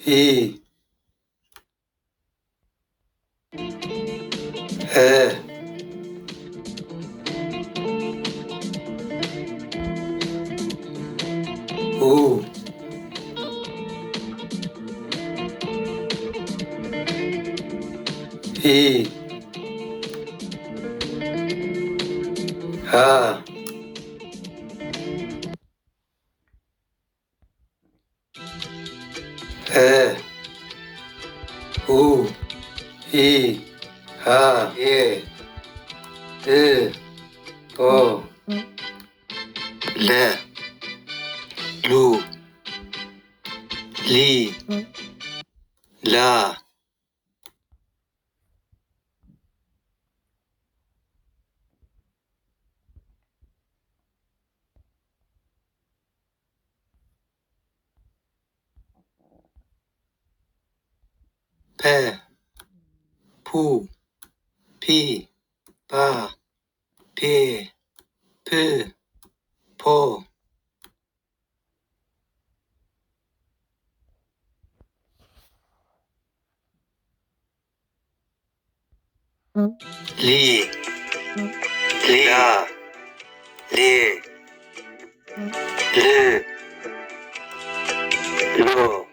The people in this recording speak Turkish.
hi, he, hu, hi, ha, he, hu, hi, ha, ye, o, le, lu, li, la, pe, pu, pi, pa, pe, pı, po, li, la, li, lü, lu,